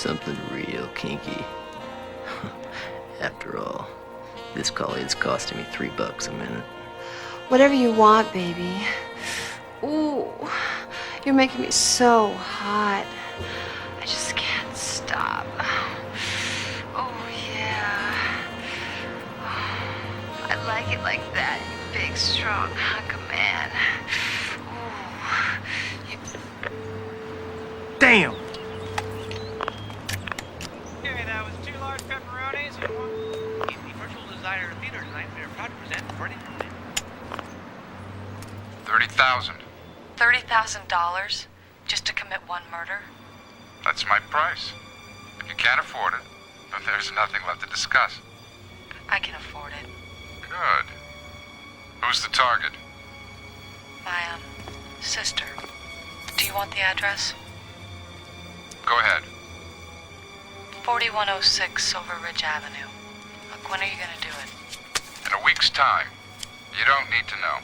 Something real kinky. After all, this collie is costing me $3 a minute. Whatever you want, baby. Ooh, you're making me so hot. I just can't stop. Oh, yeah. I like it like that, you big, strong hunk of man. Ooh. Damn! Okay, that was 2 large pepperonis and 1. The virtual designer theater tonight, we are proud to present Freddie Mercury. 30,000. $30,000 just to commit one murder? That's my price. If you can't afford it, then there's nothing left to discuss. I can afford it. Good. Who's the target? My, sister. Do you want the address? Go ahead. 4106 Silver Ridge Avenue. Look, when are you gonna do it? In a week's time. You don't need to know.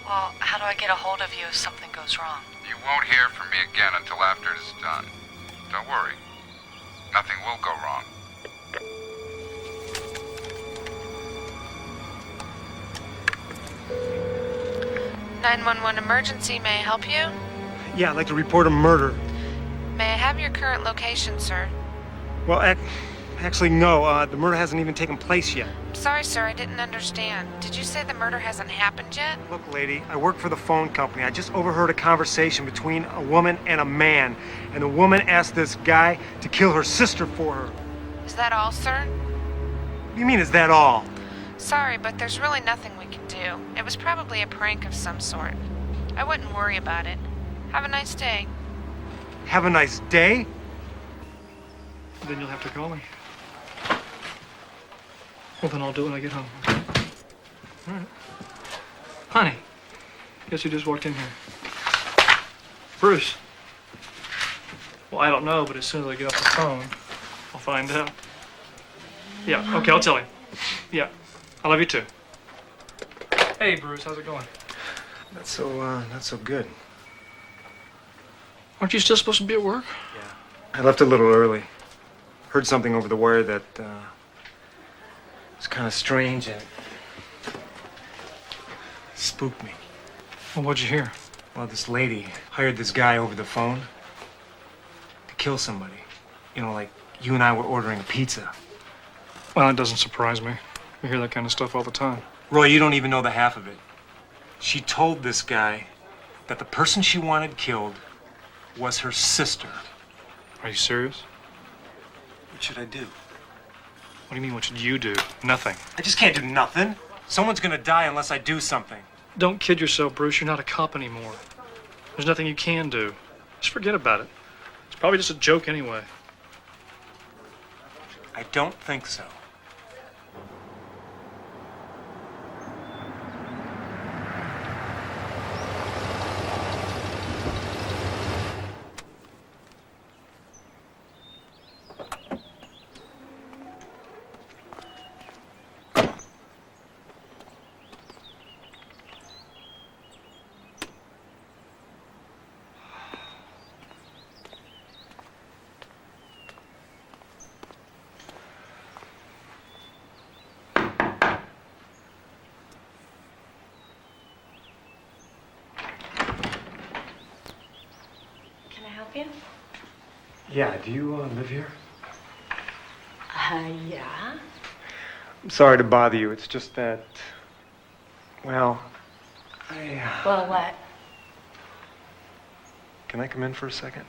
Well, how do I get a hold of you if something goes wrong? You won't hear from me again until after it is done. Don't worry. Nothing will go wrong. "911 emergency, may I help you? Yeah, I'd like to report a murder. May I have your current location, sir?" Well, actually, no. The murder hasn't even taken place yet. Sorry, sir, I didn't understand. Did you say the murder hasn't happened yet? Look, lady, I work for the phone company. I just overheard a conversation between a woman and a man, and the woman asked this guy to kill her sister for her. Is that all, sir? What do you mean, is that all? Sorry, but there's really nothing we can do. It was probably a prank of some sort. I wouldn't worry about it. Have a nice day. Have a nice day? Then you'll have to call me. Well, then I'll do it when I get home. All right. Honey, guess who just walked in here? Bruce. Well, I don't know, but as soon as I get off the phone, I'll find out. Yeah, okay, I'll tell him. Yeah, I love you too. Hey, Bruce, how's it going? Not so good. Aren't you still supposed to be at work? Yeah. I left a little early. Heard something over the wire that, was kind of strange and spooked me. Well, what'd you hear? Well, this lady hired this guy over the phone to kill somebody. You know, like you and I were ordering a pizza. Well, it doesn't surprise me. We hear that kind of stuff all the time. Roy, you don't even know the half of it. She told this guy that the person she wanted killed was her sister. Are you serious? What should I do? What do you mean, what should you do? Nothing. I just can't do nothing. Someone's gonna die unless I do something. Don't kid yourself, Bruce. You're not a cop anymore. There's nothing you can do. Just forget about it. It's probably just a joke anyway. I don't think so. Yeah, do you live here? Yeah. I'm sorry to bother you. It's just that, well, Well, what? Can I come in for a second?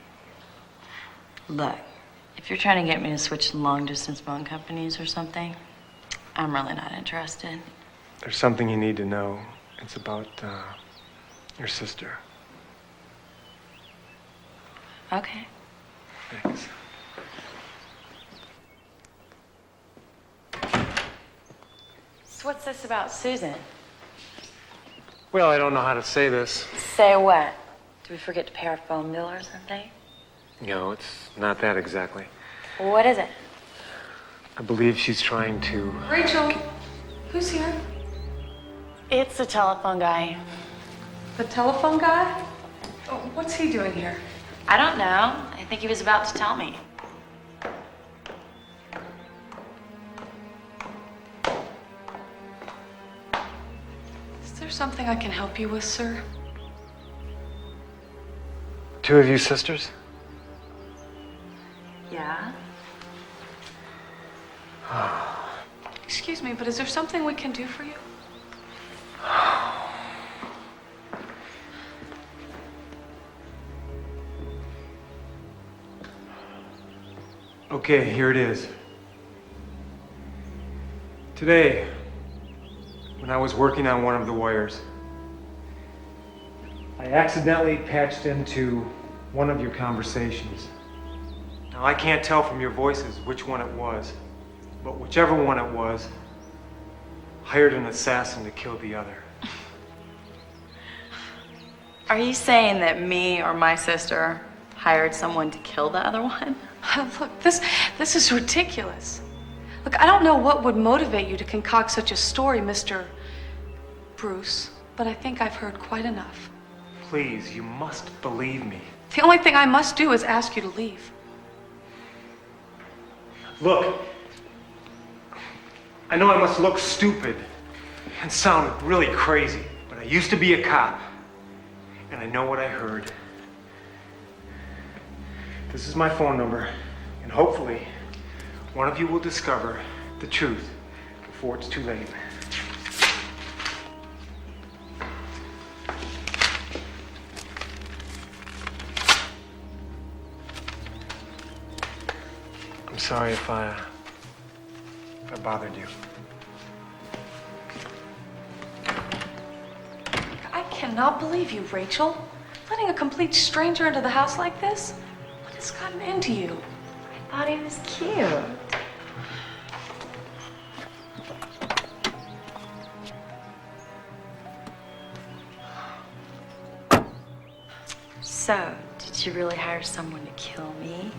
Look, if you're trying to get me to switch to long-distance phone companies or something, I'm really not interested. There's something you need to know. It's about, your sister. Okay. Thanks. So what's this about Susan? Well, I don't know how to say this. Say what? Did we forget to pay our phone bill or something? No, it's not that exactly. What is it? I believe she's trying to... Rachel, who's here? It's the telephone guy. The telephone guy? Oh, what's he doing here? I don't know. I think he was about to tell me. there something I can help you with, sir? Two of you sisters? Yeah? Excuse me, but is there something we can do for you? Okay, here it is. Today, when I was working on one of the wires, I accidentally patched into one of your conversations. Now, I can't tell from your voices which one it was, but whichever one it was, hired an assassin to kill the other. Are you saying that me or my sister hired someone to kill the other one? Look, this is ridiculous. Look, I don't know what would motivate you to concoct such a story, Mr. Bruce, but I think I've heard quite enough. Please, you must believe me. The only thing I must do is ask you to leave. Look, I know I must look stupid and sound really crazy, but I used to be a cop, and I know what I heard. This is my phone number, and hopefully, one of you will discover the truth before it's too late. I'm sorry if I bothered you. I cannot believe you, Rachel. Letting a complete stranger into the house like this? What has gotten into you? I thought he was cute. So, did you really hire someone to kill me?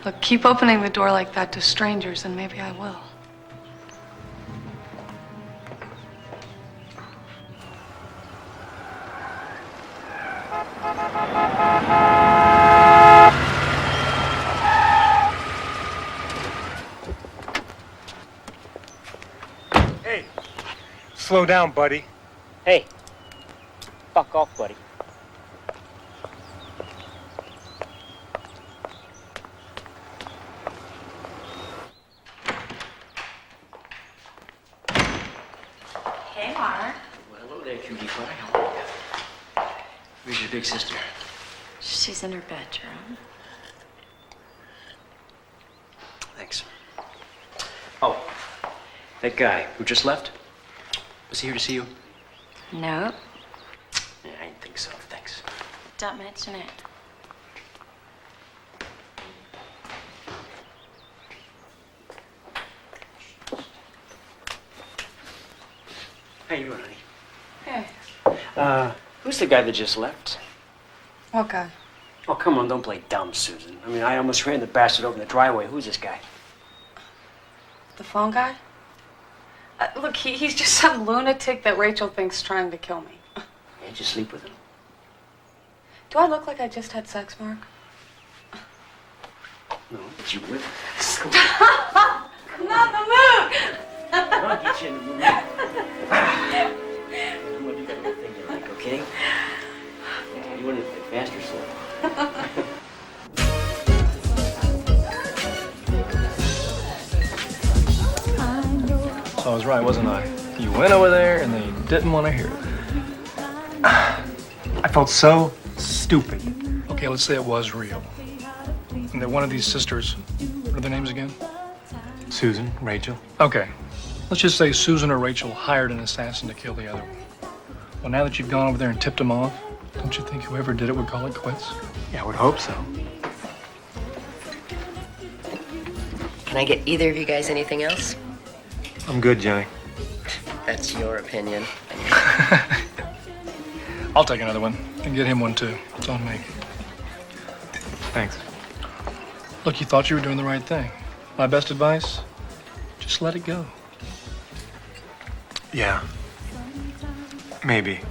Look, keep opening the door like that to strangers, and maybe I will. Hey, slow down, buddy. Hey, fuck off, buddy. Hey, Mark. Well, hello there, cutie pie. How are you? Where's your big sister? She's in her bedroom. Thanks. Oh, that guy who just left? Was he here to see you? Nope. Yeah, I didn't think so. Thanks. Don't mention it. How you doing, honey? Hey. Who's the guy that just left? What guy? Oh, come on, don't play dumb, Susan. I mean, I almost ran the bastard over in the driveway. Who's this guy? The phone guy? Look, he's just some lunatic that Rachel thinks trying to kill me. Did you sleep with him? Do I look like I just had sex, Mark? No, but you would. Not the mood! I'll get you in the mood. I'm gonna do that little thing you like, okay? You want to play fast or slow? So I was right, wasn't I? You went over there and they didn't want to hear it. I felt so stupid. Okay, let's say it was real. And that one of these sisters, what are their names again? Susan, Rachel. Okay, let's just say Susan or Rachel hired an assassin to kill the other one. Well, now that you've gone over there and tipped them off, don't you think whoever did it would call it quits? Yeah, I would hope so. Can I get either of you guys anything else? I'm good, Johnny. That's your opinion. I'll take another one and get him one too. It's on me. Thanks. Look, you thought you were doing the right thing. My best advice, just let it go. Yeah. Maybe.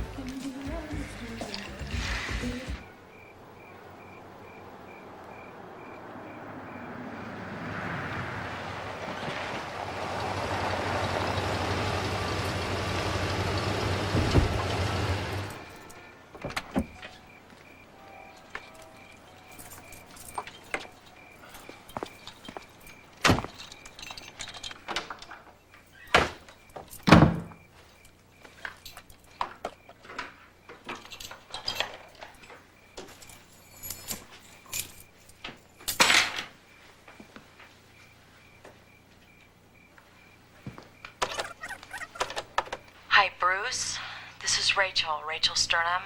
Rachel Sternum.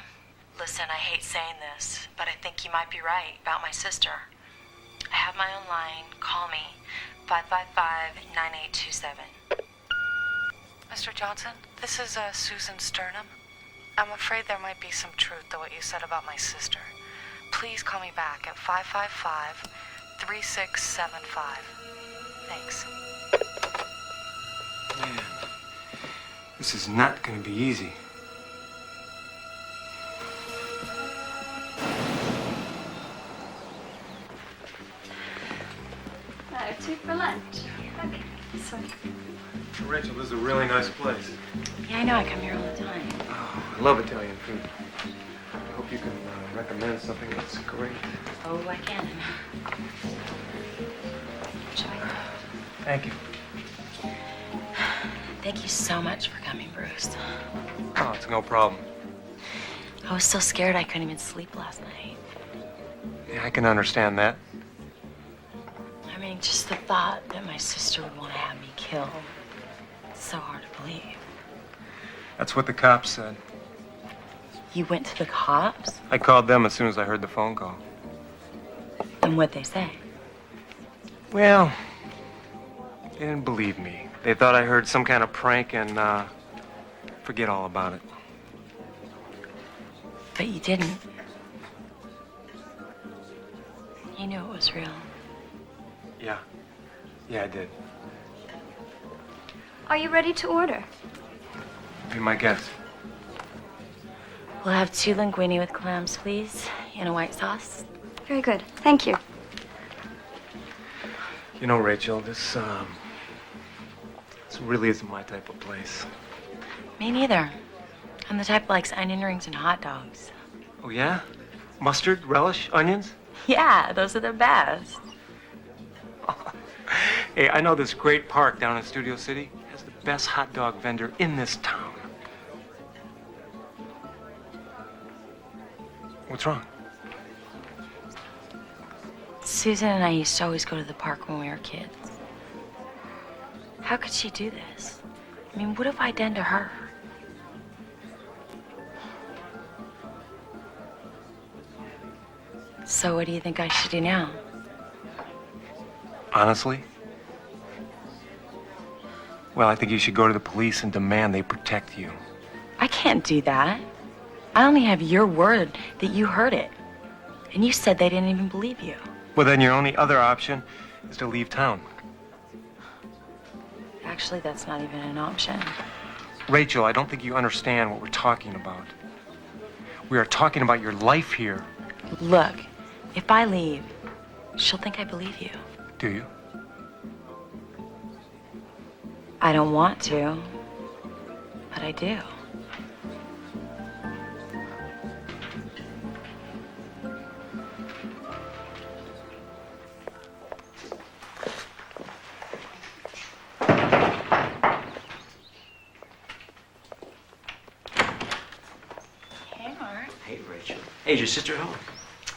Listen, I hate saying this, but I think you might be right about my sister. I have my own line. Call me. 555-9827. Mr. Johnson, this is Susan Sternum. I'm afraid there might be some truth to what you said about my sister. Please call me back at 555-3675. Thanks. Man, this is not going to be easy. Two for lunch. Okay, so. Rachel, this is a really nice place. Yeah, I know. I come here all the time. Oh, I love Italian food. I hope you can recommend something that's great. Oh, I can. Shall I? Thank you. Thank you so much for coming, Bruce. Oh, it's no problem. I was so scared I couldn't even sleep last night. Yeah, I can understand that. I mean, just the thought that my sister would want to have me killed. It's so hard to believe. That's what the cops said. You went to the cops? I called them as soon as I heard the phone call. And what'd they say? Well, they didn't believe me. They thought I heard some kind of prank and, forget all about it. But you didn't. You knew it was real. Yeah. Yeah, I did. Are you ready to order? Be my guest. We'll have 2 linguine with clams, please, and a white sauce. Very good. Thank you. You know, Rachel, this really isn't my type of place. Me neither. I'm the type that likes onion rings and hot dogs. Oh, yeah? Mustard, relish, onions? Yeah, those are the best. Hey, I know this great park down in Studio City has the best hot dog vendor in this town. What's wrong? Susan and I used to always go to the park when we were kids. How could she do this? I mean, what have I done to her? So what do you think I should do now? Honestly? Well, I think you should go to the police and demand they protect you. I can't do that. I only have your word that you heard it. And you said they didn't even believe you. Well, then your only other option is to leave town. Actually, that's not even an option. Rachel, I don't think you understand what we're talking about. We are talking about your life here. Look, if I leave, she'll think I believe you. Do you? I don't want to, but I do. Hey, Mark. Hey, Rachel. Hey, is your sister home?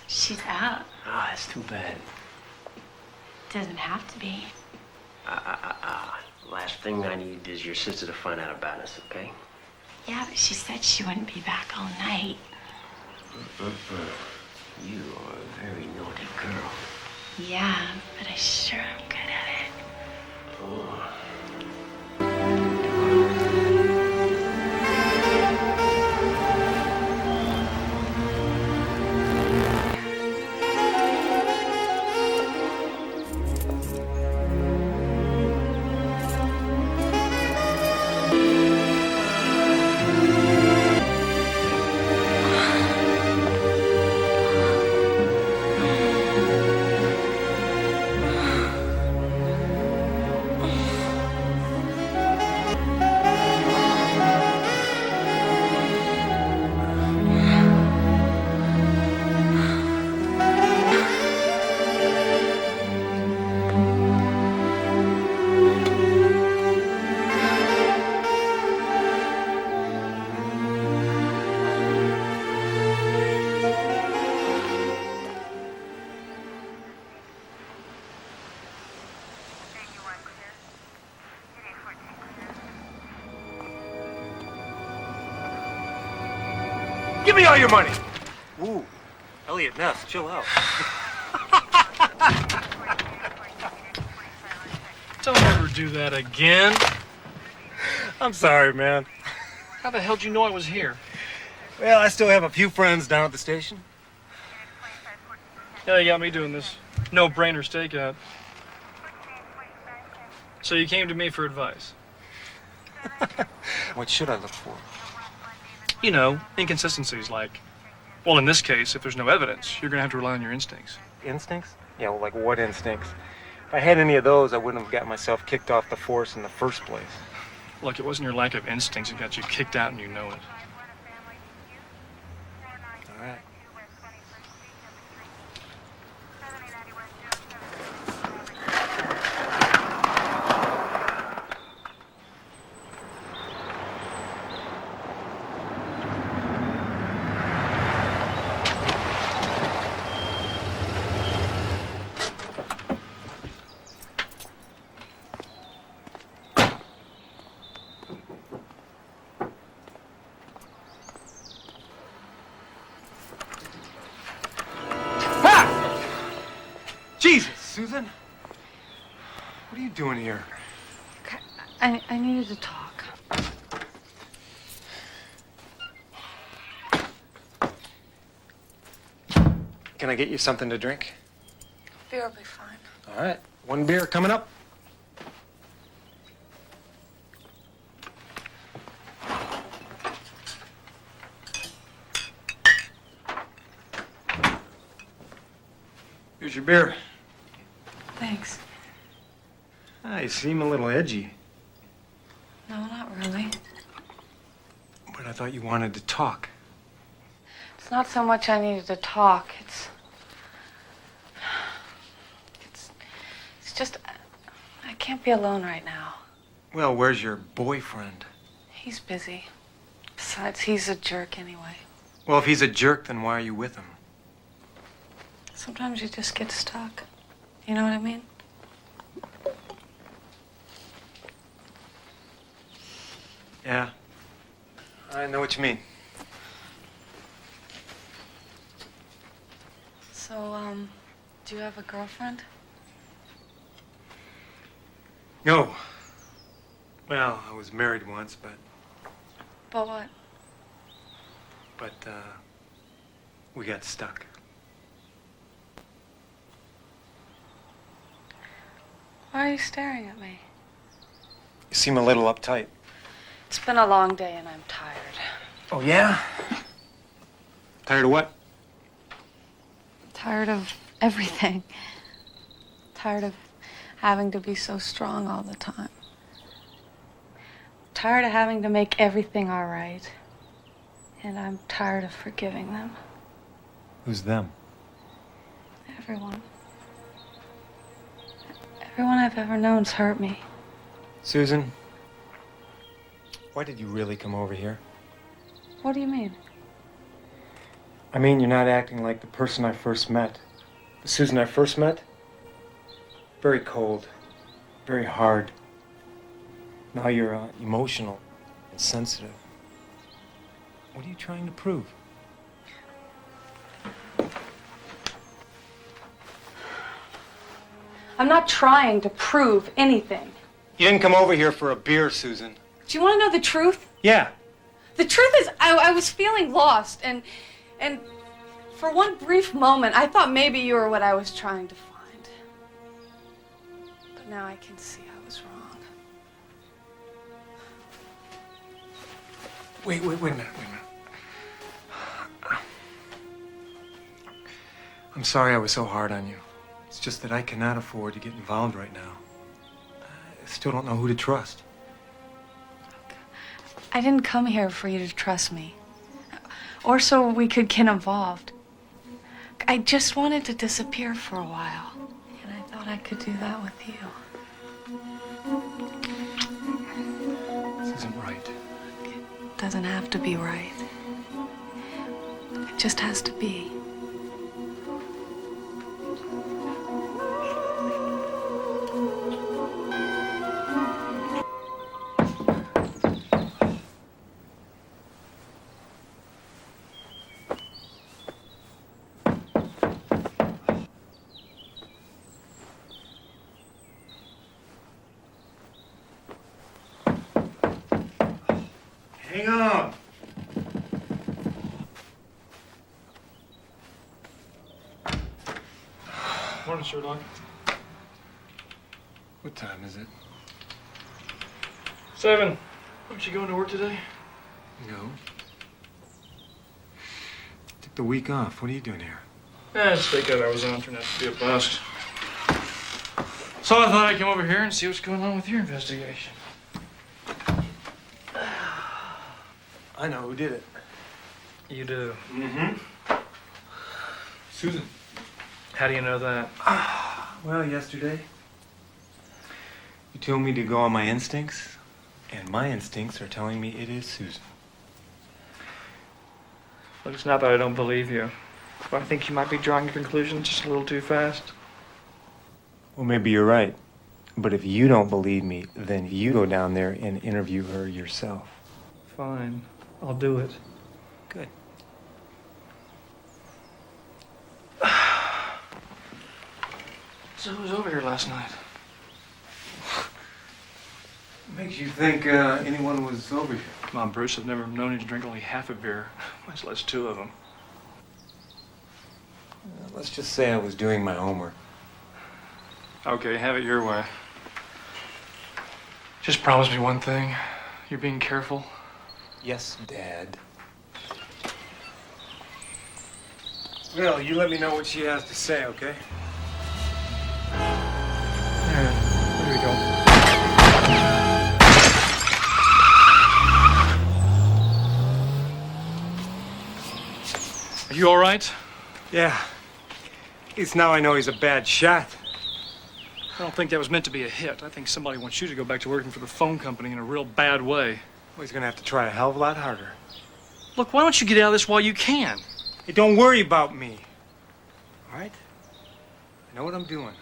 She's out. Ah, that's too bad. Doesn't have to be. Last thing I need is your sister to find out about us, okay? Yeah, but she said she wouldn't be back all night. You are a very naughty girl. Yeah, but I sure am good at it. Oh. Give me all your money. Ooh, Elliot Ness, chill out. Don't ever do that again. I'm sorry, man. How the hell did you know I was here? Well, I still have a few friends down at the station. Yeah, you got me doing this no-brainer stakeout. So you came to me for advice. What should I look for? You know, inconsistencies like, well, in this case, if there's no evidence, you're gonna have to rely on your instincts. Instincts? Yeah, well, like what instincts? If I had any of those, I wouldn't have got myself kicked off the force in the first place. Look, it wasn't your lack of instincts that got you kicked out and you know it. All right. Jesus, Susan. What are you doing here? I needed to talk. Can I get you something to drink? Beer will be fine. All right. One beer coming up. Here's your beer. Thanks. You seem a little edgy. No, not really. But I thought you wanted to talk. It's not so much I needed to talk. It's just I can't be alone right now. Well, where's your boyfriend? He's busy. Besides, he's a jerk anyway. Well, if he's a jerk, then why are you with him? Sometimes you just get stuck. You know what I mean? Yeah. I know what you mean. So, do you have a girlfriend? No. Well, I was married once, but What? we got stuck. Why are you staring at me? You seem a little uptight. It's been a long day and I'm tired. Oh, yeah? Tired of what? Tired of everything. Tired of having to be so strong all the time. Tired of having to make everything all right. And I'm tired of forgiving them. Who's them? Everyone. Everyone I've ever known's hurt me. Susan, why did you really come over here? What do you mean? I mean, you're not acting like the person I first met. The Susan I first met? Very cold, very hard. Now you're emotional and sensitive. What are you trying to prove? I'm not trying to prove anything. You didn't come over here for a beer, Susan. Do you want to know the truth? Yeah. The truth is, I was feeling lost, and for one brief moment, I thought maybe you were what I was trying to find. But now I can see I was wrong. Wait a minute. I'm sorry I was so hard on you. It's just that I cannot afford to get involved right now. I still don't know who to trust. I didn't come here for you to trust me, or so we could get involved. I just wanted to disappear for a while, and I thought I could do that with you. This isn't right. It doesn't have to be right. It just has to be. Morning, Sherlock. What time is it? 7. Aren't you going to work today? No. Took the week off. What are you doing here? Yeah, just take out I was on. Turned out to be a bust. So I thought I'd come over here and see what's going on with your investigation. I know who did it. You do? Mm-hmm. Susan. How do you know that? Well, yesterday, you told me to go on my instincts, and my instincts are telling me it is Susan. Look, it's not that I don't believe you, but I think you might be drawing your conclusions just a little too fast. Well, maybe you're right. But if you don't believe me, then you go down there and interview her yourself. Fine. I'll do it. Good. So who was over here last night? Makes you think anyone was over here. Mom, Bruce, I've never known you to drink only half a beer, much less 2 of them. Let's just say I was doing my homework. Okay, have it your way. Just promise me one thing. You're being careful. Yes, Dad. Well, you let me know what she has to say, okay? There we go. Are you all right? Yeah. At least now I know he's a bad shot. I don't think that was meant to be a hit. I think somebody wants you to go back to working for the phone company in a real bad way. Well, he's gonna have to try a hell of a lot harder. Look, why don't you get out of this while you can? Hey, don't worry about me. All right? I know what I'm doing.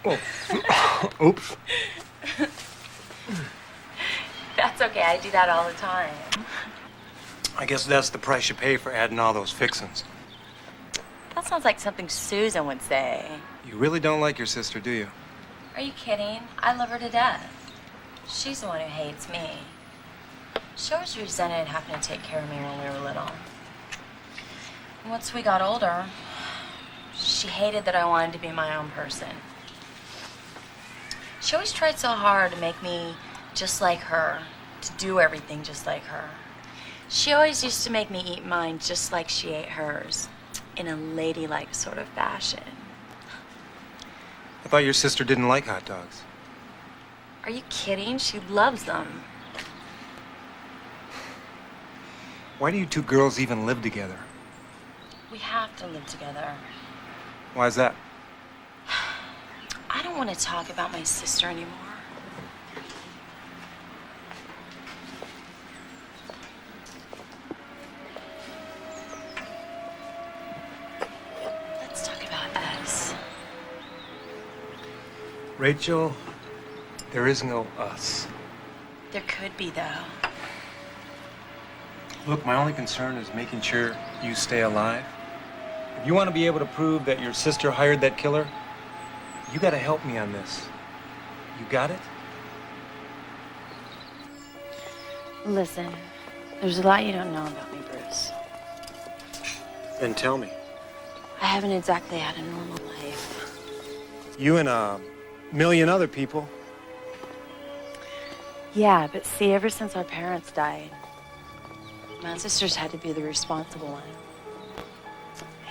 Oh. Oops. That's okay. I do that all the time. I guess that's the price you pay for adding all those fixins. That sounds like something Susan would say. You really don't like your sister, do you? Are you kidding? I love her to death. She's the one who hates me. She always resented having to take care of me when we were little. Once we got older, she hated that I wanted to be my own person. She always tried so hard to make me just like her, to do everything just like her. She always used to make me eat mine just like she ate hers, in a ladylike sort of fashion. I thought your sister didn't like hot dogs. Are you kidding? She loves them. Why do you two girls even live together? We have to live together. Why is that? I don't want to talk about my sister anymore. Let's talk about us. Rachel, there is no us. There could be, though. Look, my only concern is making sure you stay alive. If you want to be able to prove that your sister hired that killer, you got to help me on this. You got it? Listen, there's a lot you don't know about me, Bruce. Then tell me. I haven't exactly had a normal life. You and a million other people. Yeah, but see, ever since our parents died, my sisters had to be the responsible one.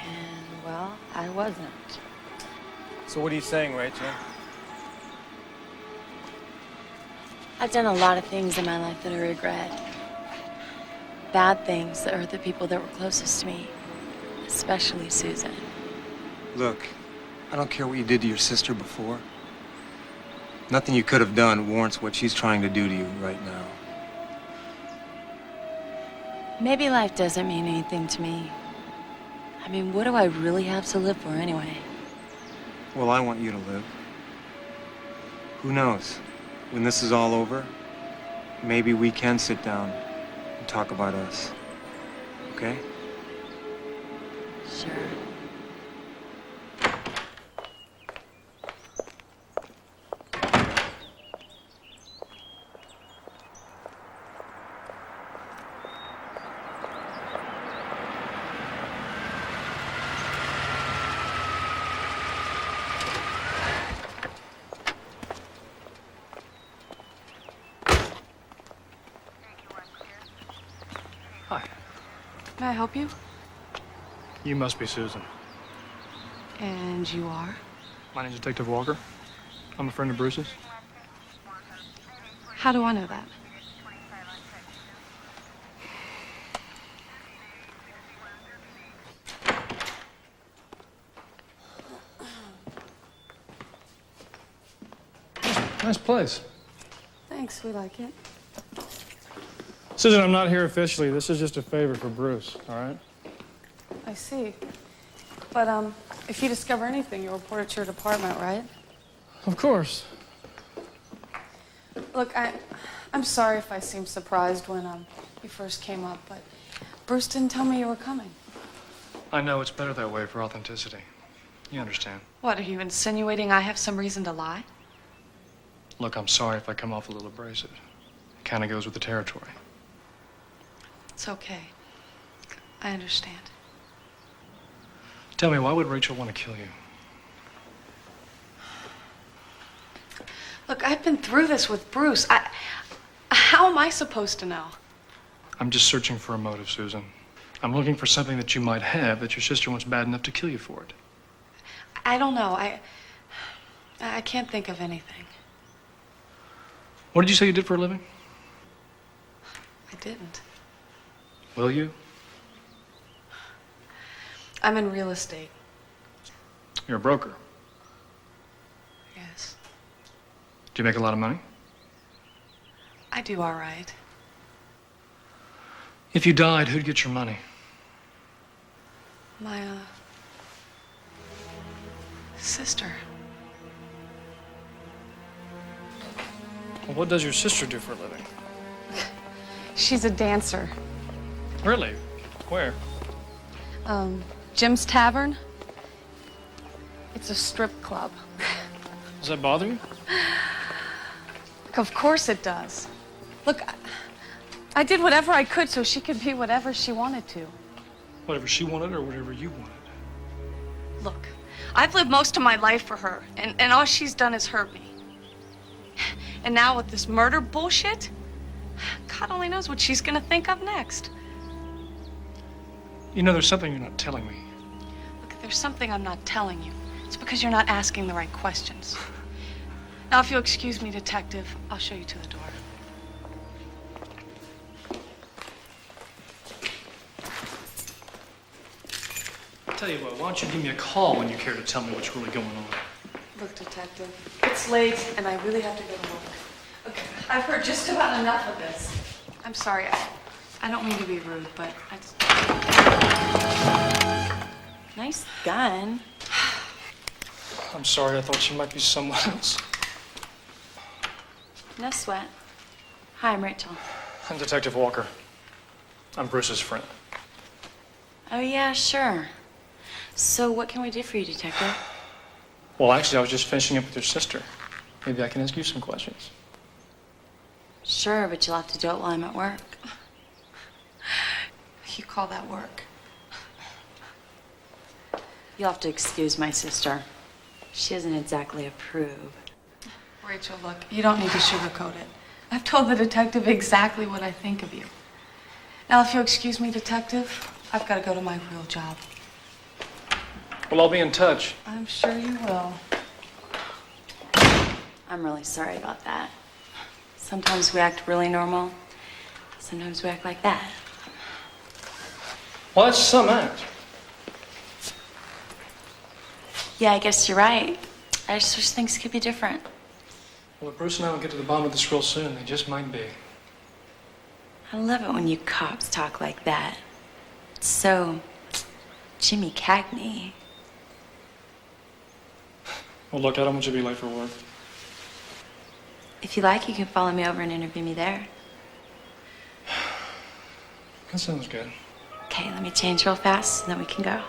And, well, I wasn't. So what are you saying, Rachel? I've done a lot of things in my life that I regret. Bad things that hurt the people that were closest to me, especially Susan. Look, I don't care what you did to your sister before. Nothing you could have done warrants what she's trying to do to you right now. Maybe life doesn't mean anything to me. I mean, what do I really have to live for anyway? Well, I want you to live. Who knows? When this is all over, maybe we can sit down and talk about us. Okay? Sure. I help you? You must be Susan. And you are? My name's Detective Walker. I'm a friend of Bruce's. How do I know that? Nice place. Thanks, we like it. Susan, I'm not here officially. This is just a favor for Bruce, all right? I see. But, if you discover anything, you'll report it to your department, right? Of course. Look, I'm sorry if I seemed surprised when, you first came up, but Bruce didn't tell me you were coming. I know it's better that way for authenticity. You understand. What, are you insinuating I have some reason to lie? Look, I'm sorry if I come off a little abrasive. It kind of goes with the territory. It's okay. I understand. Tell me, why would Rachel want to kill you? Look, I've been through this with Bruce. How am I supposed to know? I'm just searching for a motive, Susan. I'm looking for something that you might have that your sister wants bad enough to kill you for it. I don't know. I can't think of anything. What did you say you did for a living? I didn't. Will you? I'm in real estate. You're a broker. Yes. Do you make a lot of money? I do all right. If you died, who'd get your money? My, sister. Well, what does your sister do for a living? She's a dancer. Really? Where? Jim's Tavern. It's a strip club. Does that bother you? Of course it does. Look, I did whatever I could so she could be whatever she wanted to. Whatever she wanted or whatever you wanted? Look, I've lived most of my life for her, and all she's done is hurt me. And now with this murder bullshit, God only knows what she's gonna think of next. You know, there's something you're not telling me. Look, if there's something I'm not telling you, it's because you're not asking the right questions. Now, if you'll excuse me, Detective, I'll show you to the door. I'll tell you what, why don't you give me a call when you care to tell me what's really going on? Look, Detective, it's late, and I really have to go to work. Okay, I've heard just about enough of this. I'm sorry, I don't mean to be rude, but I just... Nice gun. I'm sorry, I thought you might be someone else. No sweat. Hi, I'm Rachel. I'm Detective Walker. I'm Bruce's friend. Oh, yeah, sure. So what can we do for you, Detective? Well, actually, I was just finishing up with your sister. Maybe I can ask you some questions. Sure, but you'll have to do it while I'm at work. You call that work? You'll have to excuse my sister. She doesn't exactly approve. Rachel, look, you don't need to sugarcoat it. I've told the detective exactly what I think of you. Now, if you'll excuse me, Detective, I've got to go to my real job. Well, I'll be in touch. I'm sure you will. I'm really sorry about that. Sometimes we act really normal. Sometimes we act like that. Well, that's some act. Yeah, I guess you're right. I just wish things could be different. Well, if Bruce and I will get to the bottom of this real soon, they just might be. I love it when you cops talk like that. It's so Jimmy Cagney. Well, look, I don't want you to be late for work. If you like, you can follow me over and interview me there. That sounds good. Okay, let me change real fast, and then we can go.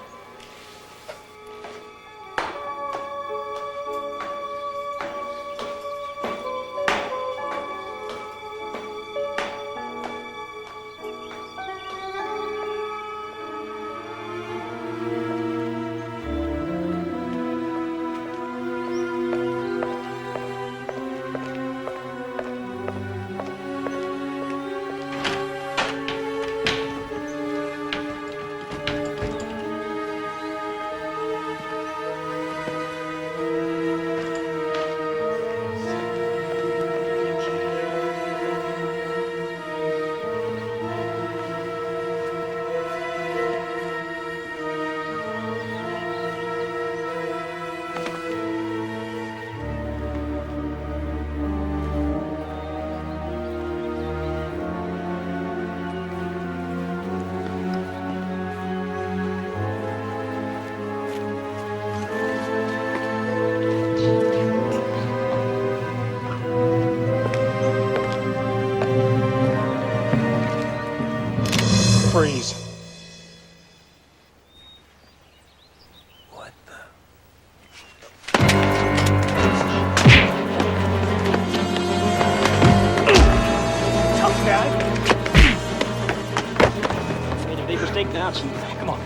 Come on.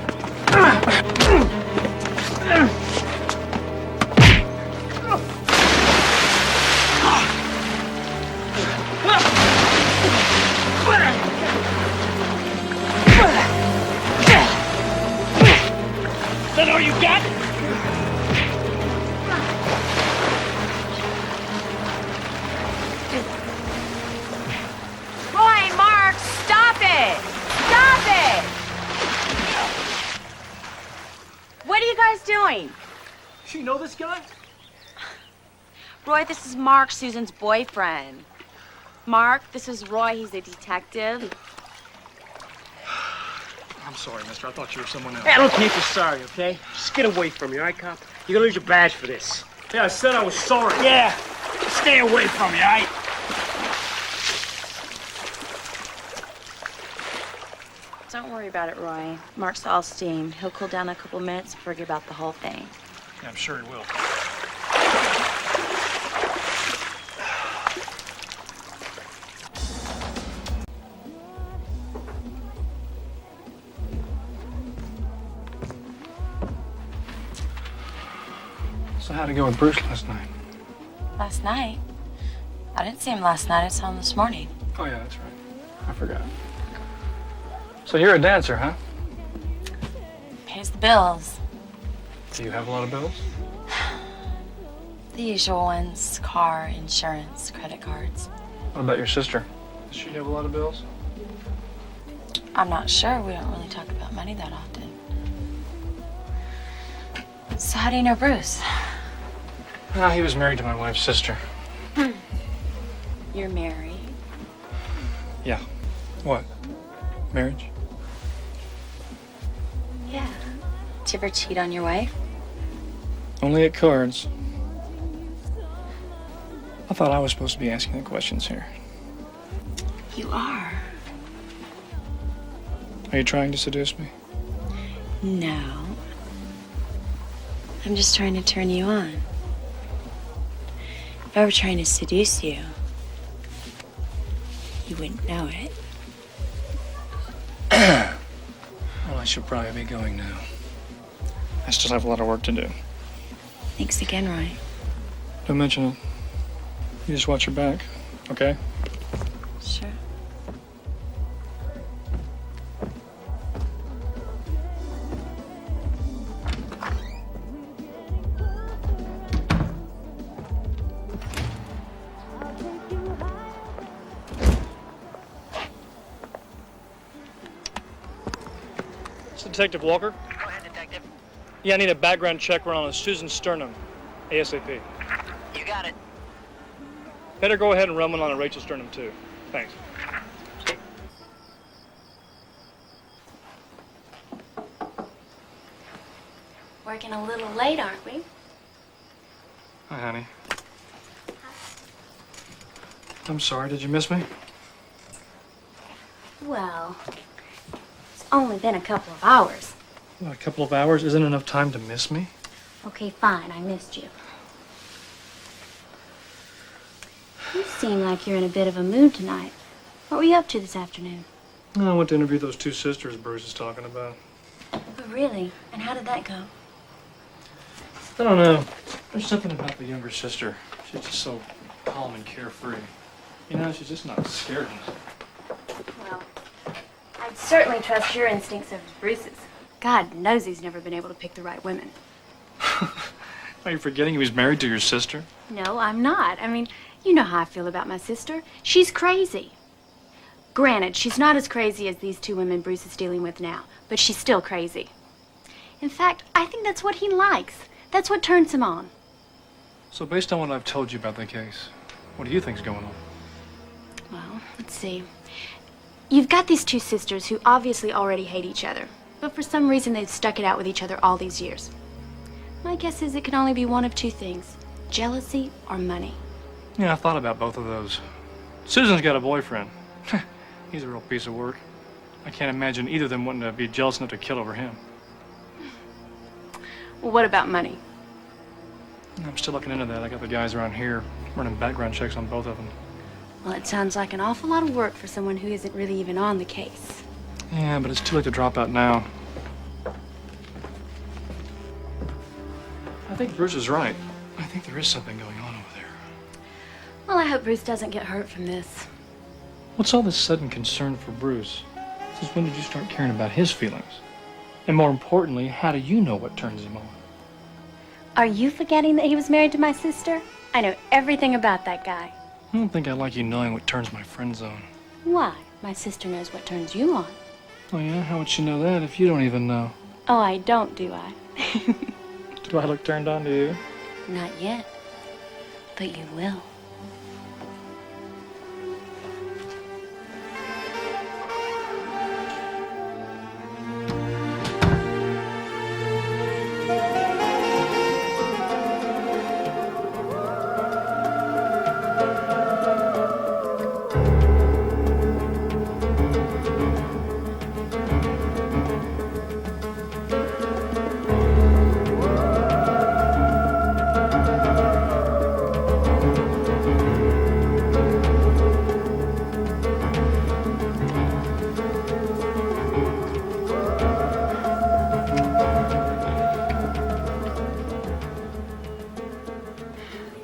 Is that all you got? Roy, Mark, stop it! Stop it! What are you guys doing? You know this guy? Roy, this is Mark, Susan's boyfriend. Mark, this is Roy. He's a detective. I'm sorry, mister. I thought you were someone else. Hey, I don't care if you're sorry, okay? Just get away from me, all right, cop? You're gonna lose your badge for this. Yeah, I said I was sorry. Yeah, stay away from me, all right? Don't worry about it, Roy. Mark's all steam. He'll cool down a couple minutes and forget about the whole thing. Yeah, I'm sure he will. So how'd it go with Bruce last night? Last night? I didn't see him last night. I saw him this morning. Oh, yeah, that's right. I forgot. So you're a dancer, huh? Pays the bills. Do you have a lot of bills? The usual ones. Car, insurance, credit cards. What about your sister? Does she have a lot of bills? I'm not sure. We don't really talk about money that often. So how do you know Bruce? Ah, he was married to my wife's sister. You're married. Yeah. What? Marriage? Yeah. Did you ever cheat on your wife? Only at cards. I thought I was supposed to be asking the questions here. You are. Are you trying to seduce me? No. I'm just trying to turn you on. If I were trying to seduce you, you wouldn't know it. Well, I should probably be going now. I still have a lot of work to do. Thanks again, Roy. Don't mention it. You just watch your back, okay? Sure. It's Detective Walker. Go ahead, detective. Yeah, I need a background check run on a Susan Sternum, ASAP. You got it. Better go ahead and run one on a Rachel Sternum, too. Thanks. Working a little late, aren't we? Hi, honey. I'm sorry, did you miss me? Well, it's only been a couple of hours. Well, a couple of hours isn't enough time to miss me. Okay, fine, I missed you. You seem like you're in a bit of a mood tonight. What were you up to this afternoon? I went to interview those two sisters Bruce is talking about. Oh, really? And how did that go? I don't know. There's something about the younger sister. She's just so calm and carefree. You know, she's just not scared. Well, I'd certainly trust your instincts over Bruce's. God knows he's never been able to pick the right women. Are you forgetting he was married to your sister? No, I'm not. I mean, you know how I feel about my sister. She's crazy. Granted, she's not as crazy as these two women Bruce is dealing with now, but she's still crazy. In fact, I think that's what he likes. That's what turns him on. So based on what I've told you about the case, what do you think's going on? Well, let's see. You've got these two sisters who obviously already hate each other, but for some reason they've stuck it out with each other all these years. My guess is it can only be one of two things: jealousy or money. Yeah, I thought about both of those. Susan's got a boyfriend. He's a real piece of work. I can't imagine either of them wanting to be jealous enough to kill over him. Well, what about money? I'm still looking into that. I got the guys around here running background checks on both of them. Well, it sounds like an awful lot of work for someone who isn't really even on the case. Yeah, but it's too late to drop out now. I think Bruce is right. I think there is something going on over there. Well, I hope Bruce doesn't get hurt from this. What's all this sudden concern for Bruce? Since when did you start caring about his feelings? And more importantly, how do you know what turns him on? Are you forgetting that he was married to my sister? I know everything about that guy. I don't think I like you knowing what turns my friends on. Why? My sister knows what turns you on. Oh yeah? How would she know that if you don't even know? Oh, I don't, do I? Do I look turned on to you? Not yet. But you will.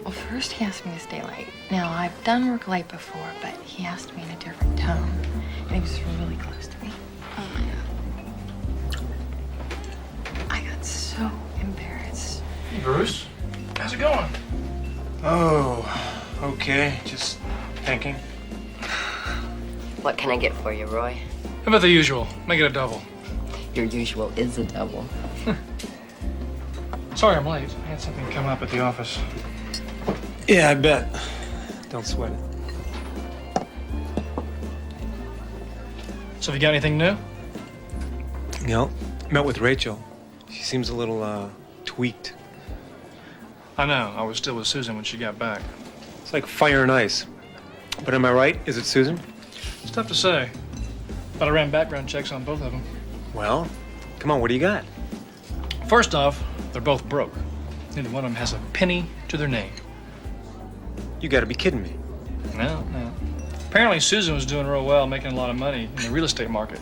Well, first he asked me to stay late. Now, I've done work late before, but he asked me in a different tone. And he was really close to me. Oh, my God. I got so embarrassed. Hey, Bruce. How's it going? Oh, okay. Just thinking. What can I get for you, Roy? How about the usual? Make it a double. Your usual is a double. Sorry I'm late. I had something come up at the office. Yeah, I bet. Don't sweat it. So have you got anything new? You know, met with Rachel. She seems a little, tweaked. I know. I was still with Susan when she got back. It's like fire and ice. But am I right? Is it Susan? It's tough to say. But I ran background checks on both of them. Well, come on, what do you got? First off, they're both broke. Neither one of them has a penny to their name. You gotta be kidding me. No. Apparently Susan was doing real well, making a lot of money in the real estate market.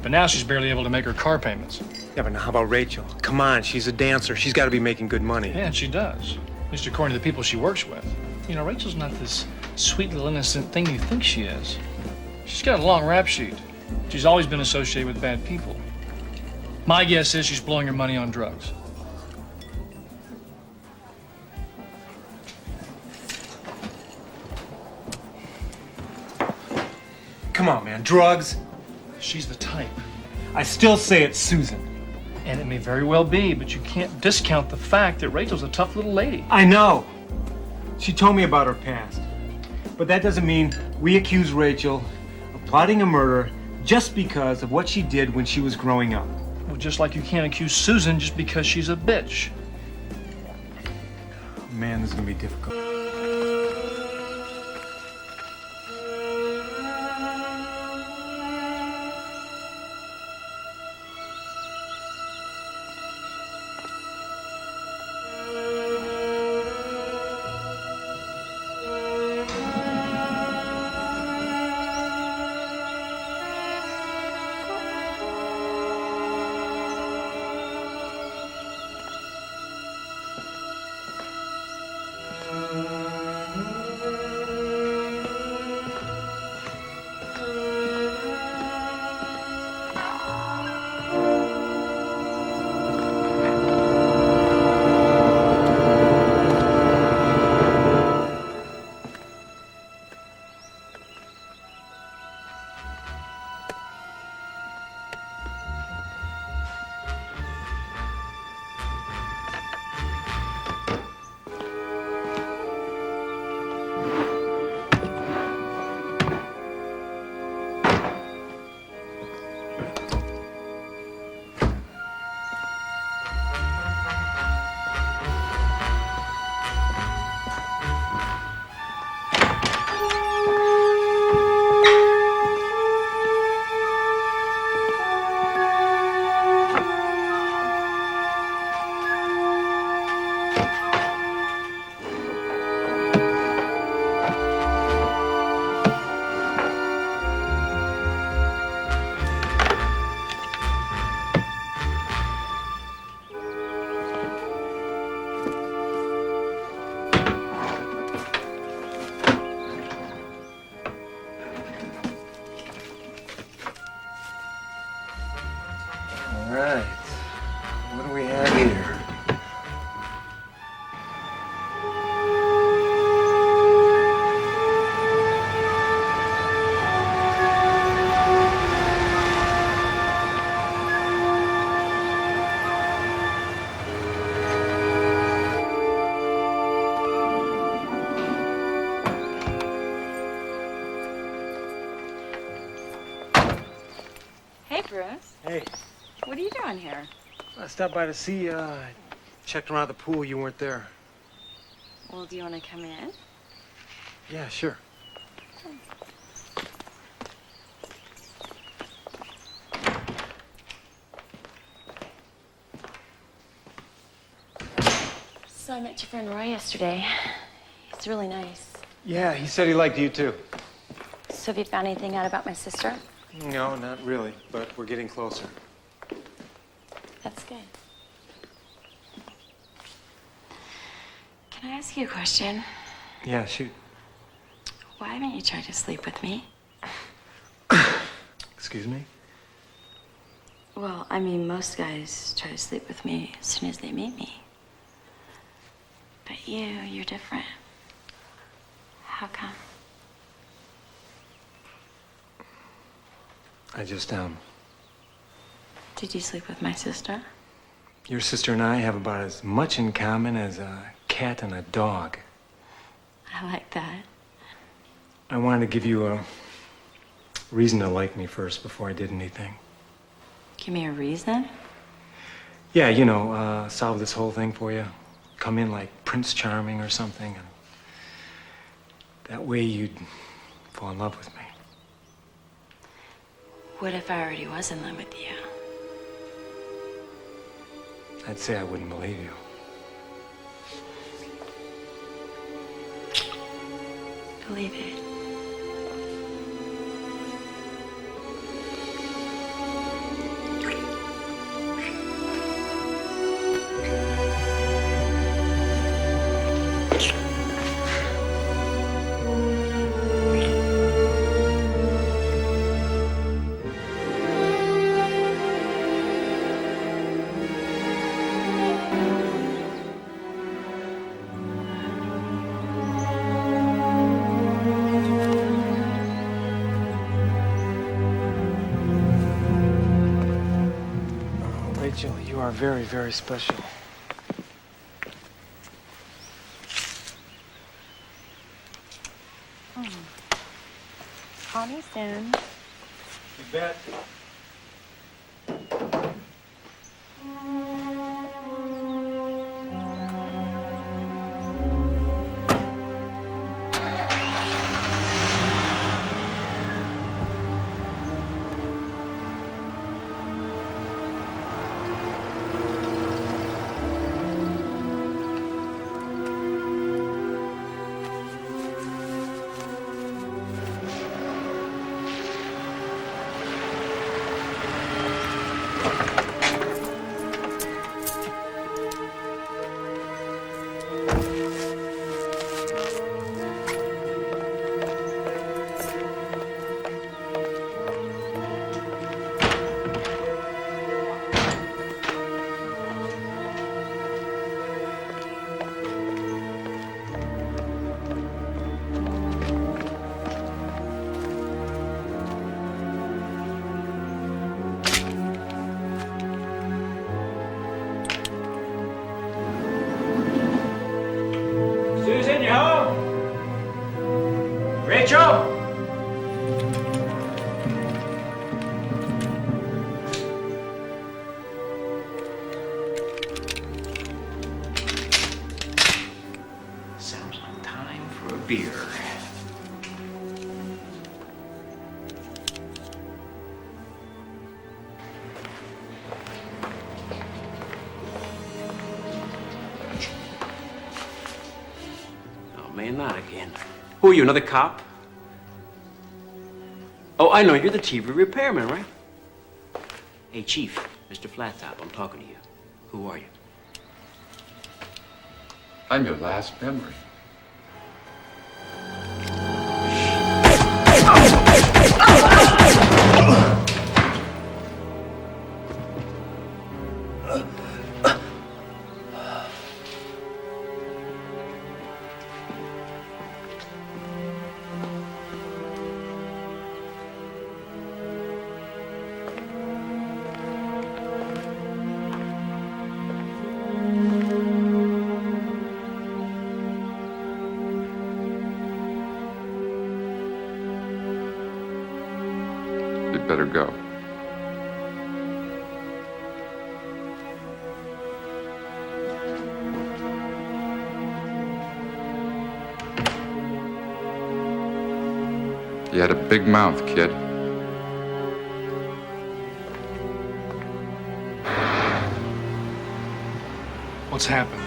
But now she's barely able to make her car payments. Yeah, but now how about Rachel? Come on, she's a dancer. She's gotta be making good money. Yeah, and she does. At least according to the people she works with. You know, Rachel's not this sweet little innocent thing you think she is. She's got a long rap sheet. She's always been associated with bad people. My guess is she's blowing her money on drugs. Come on, man. Drugs? She's the type. I still say it's Susan. And it may very well be, but you can't discount the fact that Rachel's a tough little lady. I know. She told me about her past. But that doesn't mean we accuse Rachel of plotting a murder just because of what she did when she was growing up. Well, just like you can't accuse Susan just because she's a bitch. Man, this is gonna be difficult. All right. What do we have here? Hey, Bruce. Hey, What are you doing here? I stopped by to see you. Checked around the pool. You weren't there. Well, do you want to come in? Yeah, sure. So I met your friend Roy yesterday. He's really nice. Yeah, he said he liked you too. So have you found anything out about my sister? No, not really, but we're getting closer. That's good. Can I ask you a question? Yeah, shoot. Why haven't you tried to sleep with me? Excuse me? Well, I mean, most guys try to sleep with me as soon as they meet me. But you're different. How come? I just, Did you sleep with my sister? your sister and I have about as much in common as a cat and a dog. I like that. I wanted to give you a reason to like me first before I did anything. Give me a reason? Yeah, you know, solve this whole thing for you. Come in like Prince Charming or something, and that way you'd fall in love with me. What if I already was in love with you? I'd say I wouldn't believe you. Believe it. Rachel, you are very, very special. Call me soon. You bet. Susan, you home? Rachel? Sounds like time for a beer. Man, not again. Who are you, another cop? Oh, I know, you're the TV repairman, right? Hey, Chief, Mr. Flattop, I'm talking to you. Who are you? I'm your last memory. You'd better go. You had a big mouth, kid. What's happened?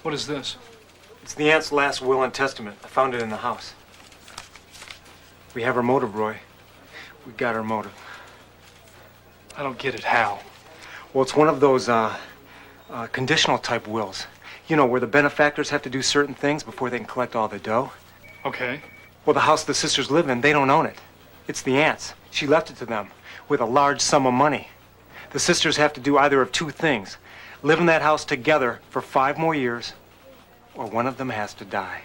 What is this? It's the aunt's last will and testament. I found it in the house. We have her motive, Roy. We got her motive. I don't get it. How? Well, it's one of those conditional type wills. You know, where the benefactors have to do certain things before they can collect all the dough. Okay. Well, the house the sisters live in, they don't own it. It's the aunt's. She left it to them with a large sum of money. The sisters have to do either of two things. Live in that house together for 5 more years, or one of them has to die.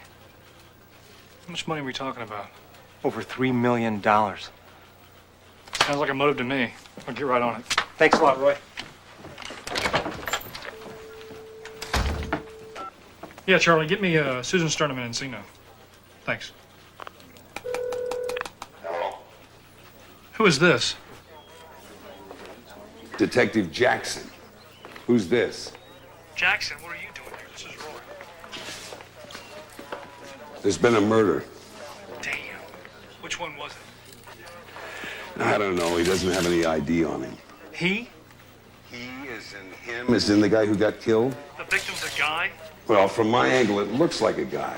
How much money are we talking about? Over $3 million. Sounds like a motive to me. I'll get right on it. Thanks a lot, Roy. Yeah, Charlie, get me Susan Sternum and Encino. Thanks. Who is this? Detective Jackson. Who's this? Jackson, what are you doing here? This is Roy. There's been a murder. Damn. Which one was it? I don't know. He doesn't have any ID on him. He? He is in him. Is in the guy who got killed? The victim's a guy? Well, from my angle, it looks like a guy.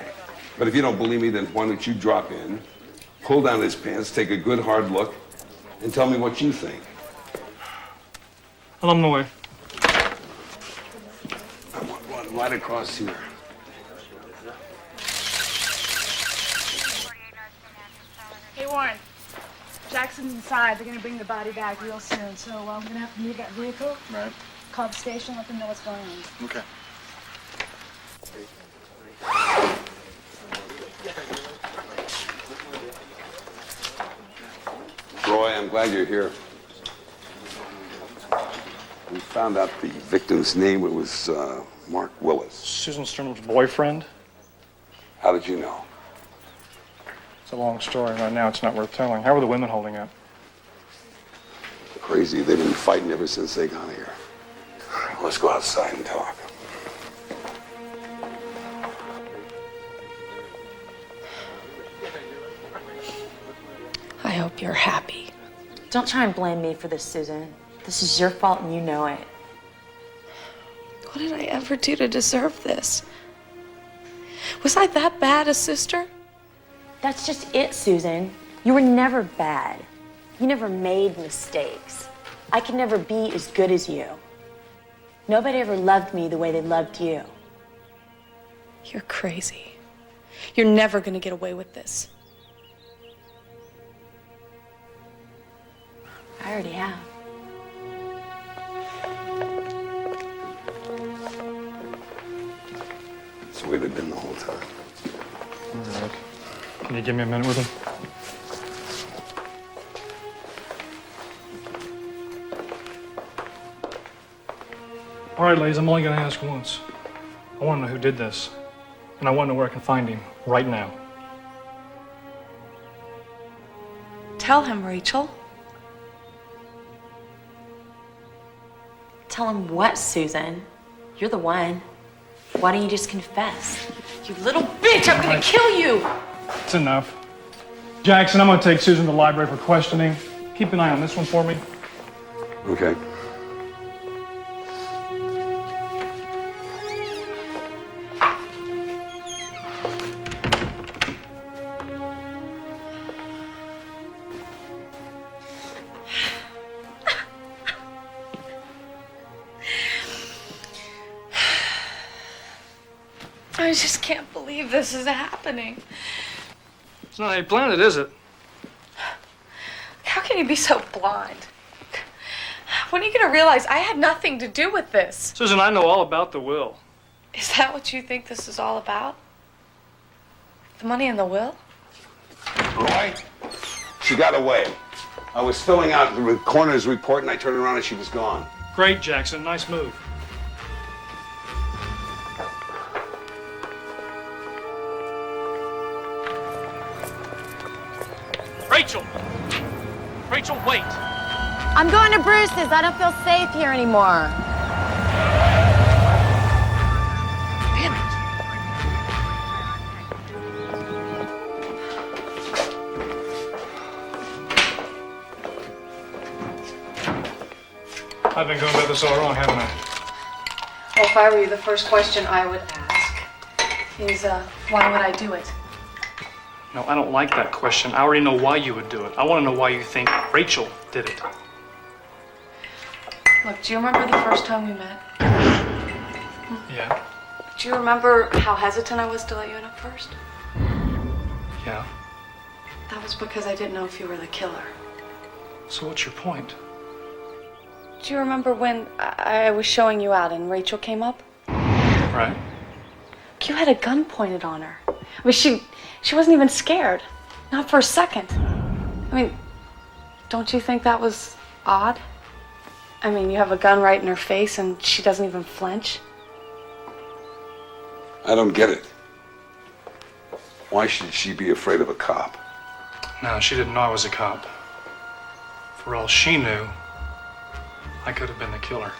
But if you don't believe me, then why don't you drop in, pull down his pants, take a good hard look, and tell me what you think. I'm on my way. I want one right across here. Hey, Warren. Jackson's inside. They're gonna bring the body back real soon. So I'm gonna have to move that vehicle. Right. Call the station, let them know what's going on. Okay. Roy, I'm glad you're here. We found out the victim's name. It was Mark Willis. Susan Sternum's boyfriend? How did you know? It's a long story. Right now, it's not worth telling. How are the women holding up? Crazy. They've been fighting ever since they got here. Let's go outside and talk. I hope you're happy. Don't try and blame me for this, Susan. This is your fault and you know it. What did I ever do to deserve this? Was I that bad a sister? That's just it, Susan. You were never bad. You never made mistakes. I could never be as good as you. Nobody ever loved me the way they loved you. You're crazy. You're never gonna get away with this. I already have. That's the way they've been the whole time. Rick, can you give me a minute with him? All right, ladies, I'm only going to ask once. I want to know who did this, and I want to know where I can find him right now. Tell him, Rachel. Tell him what, Susan? You're the one. Why don't you just confess? You little bitch, I'm gonna kill you! It's enough. Jackson, I'm going to take Susan to the library for questioning. Keep an eye on this one for me. Okay. I just can't believe this is happening. It's not how you planned it, is it? How can you be so blind? When are you gonna realize I had nothing to do with this? Susan, I know all about the will. Is that what you think this is all about? The money in the will? Roy, she got away. I was filling out the coroner's report and I turned around and she was gone. Great, Jackson. Nice move. Rachel! Rachel, wait! I'm going to Bruce's. I don't feel safe here anymore. Damn it! I've been going about this all wrong, haven't I? Well, if I were you, the first question I would ask is, why would I do it? No, I don't like that question. I already know why you would do it. I want to know why you think Rachel did it. Look, do you remember the first time we met? Yeah. Do you remember how hesitant I was to let you in at first? Yeah. That was because I didn't know if you were the killer. So what's your point? Do you remember when I was showing you out and Rachel came up? Right. You had a gun pointed on her. I mean, she wasn't even scared. Not for a second. I mean, don't you think that was odd? I mean, you have a gun right in her face and she doesn't even flinch. I don't get it. Why should she be afraid of a cop? No, she didn't know I was a cop. For all she knew, I could have been the killer.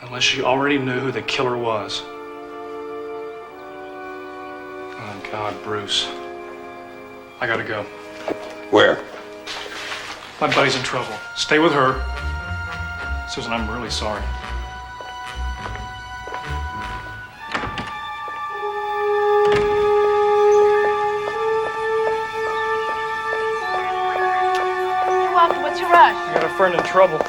Unless she already knew who the killer was. Oh, God, Bruce. I gotta go. Where? My buddy's in trouble. Stay with her. Susan, I'm really sorry. You're welcome. What's your rush? I got a friend in trouble.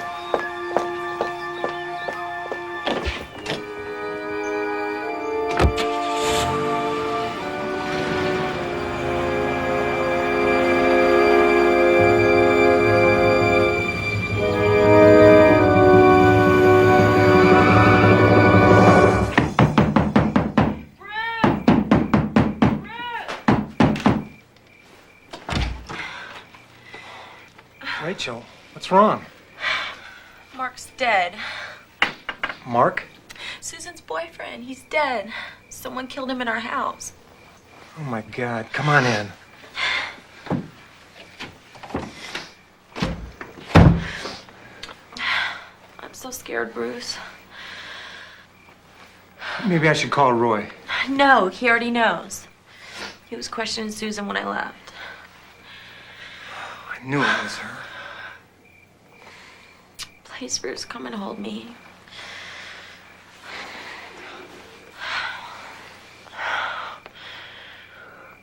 Rachel, what's wrong? Mark's dead. Mark? Susan's boyfriend. He's dead. Someone killed him in our house. Oh my God, come on in. I'm so scared, Bruce. Maybe I should call Roy. No, he already knows. He was questioning Susan when I left. I knew it was her. Please, Bruce, come and hold me.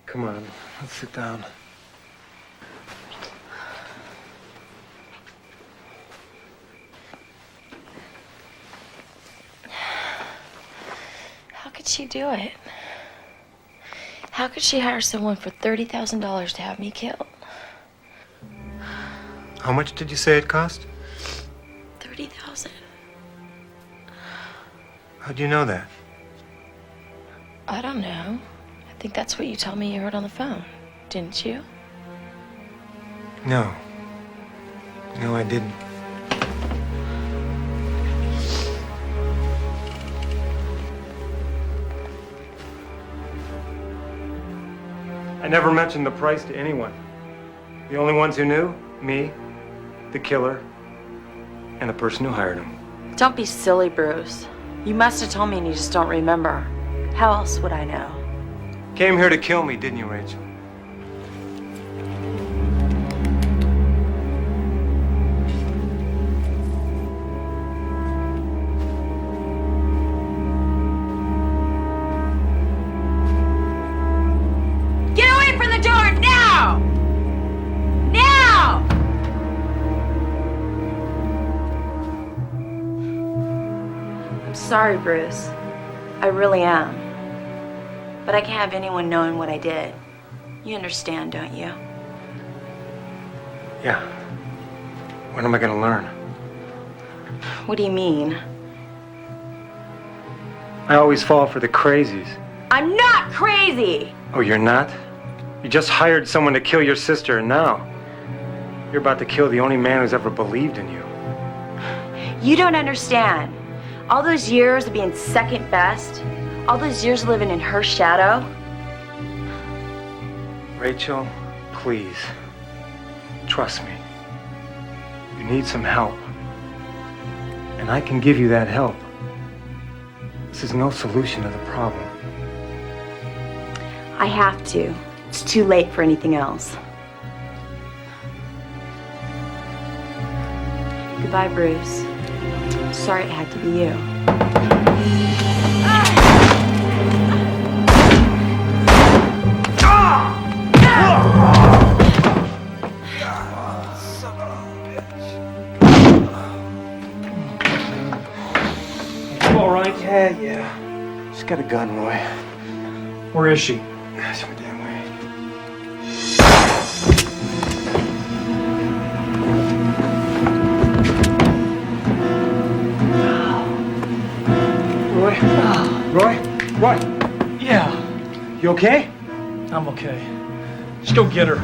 Come on, let's sit down. How could she do it? How could she hire someone for $30,000 to have me killed? How much did you say it cost? $30,000. How'd you know that? I don't know. I think that's what you told me you heard on the phone, didn't you? No. No, I didn't. I never mentioned the price to anyone. The only ones who knew, me, the killer, and the person who hired him. Don't be silly, Bruce. You must have told me and you just don't remember. How else would I know? Came here to kill me, didn't you, Rachel? Get away from the door now! Now! I'm sorry, Bruce. I really am. But I can't have anyone knowing what I did. You understand, don't you? Yeah. When am I gonna learn? What do you mean? I always fall for the crazies. I'm not crazy! Oh, you're not? You just hired someone to kill your sister, and now you're about to kill the only man who's ever believed in you. You don't understand. All those years of being second best, all those years living in her shadow. Rachel, please, trust me. You need some help. And I can give you that help. This is no solution to the problem. I have to. It's too late for anything else. Goodbye, Bruce. Sorry it had to be you. You all right? Yeah. She's got a gun, Roy. Where is she? Show me damn way. Roy? Roy? Yeah, You okay? I'm okay. Just go get her.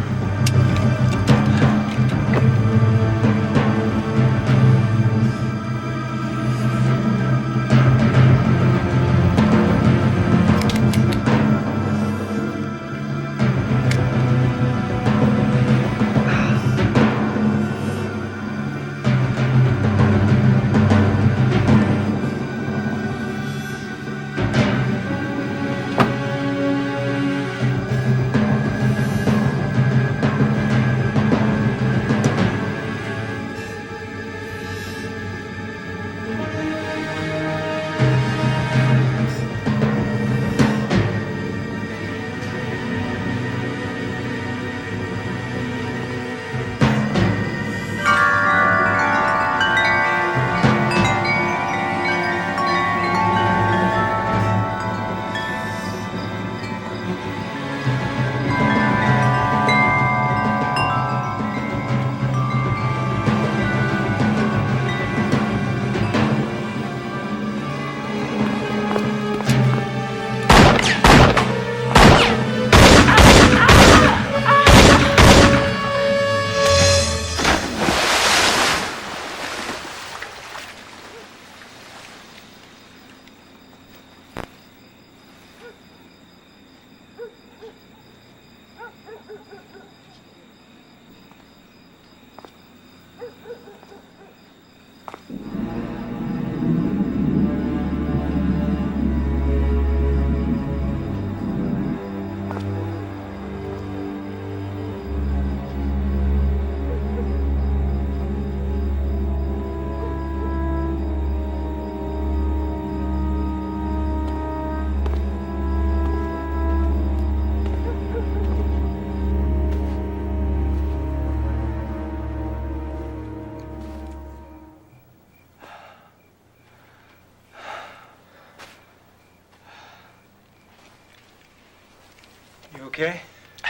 You okay?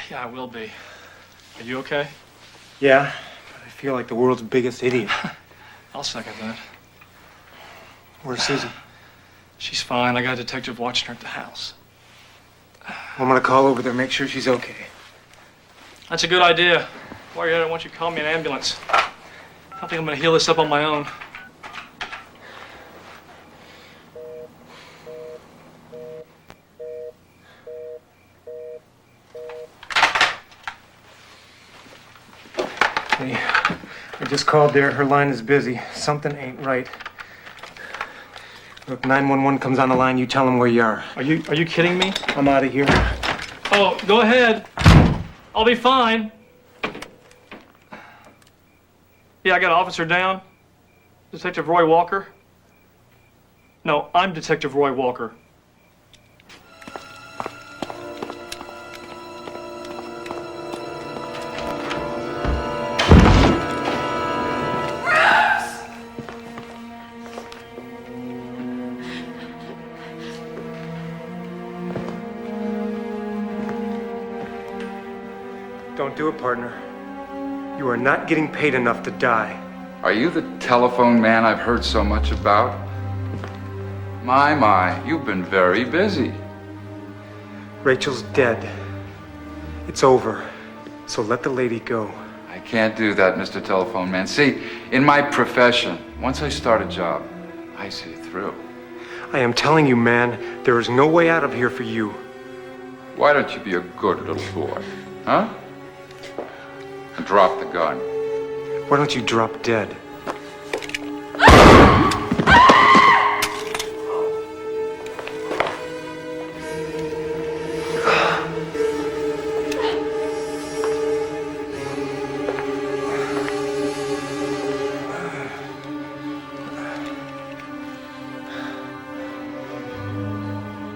Yeah, I will be. Are you okay? Yeah, but I feel like the world's biggest idiot. I'll second that. Where's Susan? She's fine. I got a detective watching her at the house. I'm gonna call over there, make sure she's okay. That's a good idea. While you're at it, why don't you call me an ambulance? I think I'm gonna heal this up on my own. Hey, I just called there. Her line is busy. Something ain't right. Look, 911 comes on the line. You tell them where you are. Are you kidding me? I'm out of here. Oh, go ahead. I'll be fine. Yeah, I got an officer down. Detective Roy Walker. No, I'm Detective Roy Walker. Don't do it, partner. You are not getting paid enough to die. Are you the telephone man I've heard so much about? My, you've been very busy. Rachel's dead. It's over. So let the lady go. I can't do that, Mr. Telephone Man. See, in my profession, once I start a job, I see it through. I am telling you, man, there is no way out of here for you. Why don't you be a good little boy, huh? And drop the gun. Why don't you drop dead?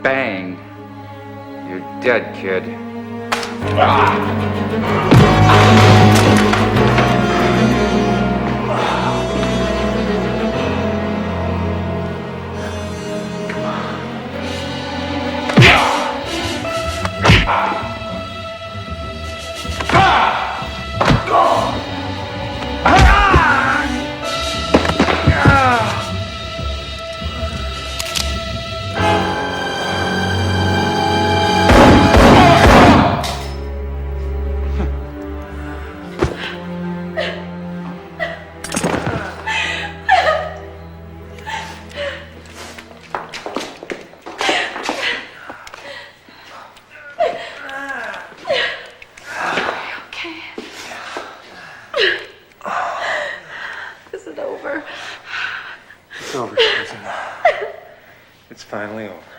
Bang. You're dead, kid. It's over, Susan. It's finally over.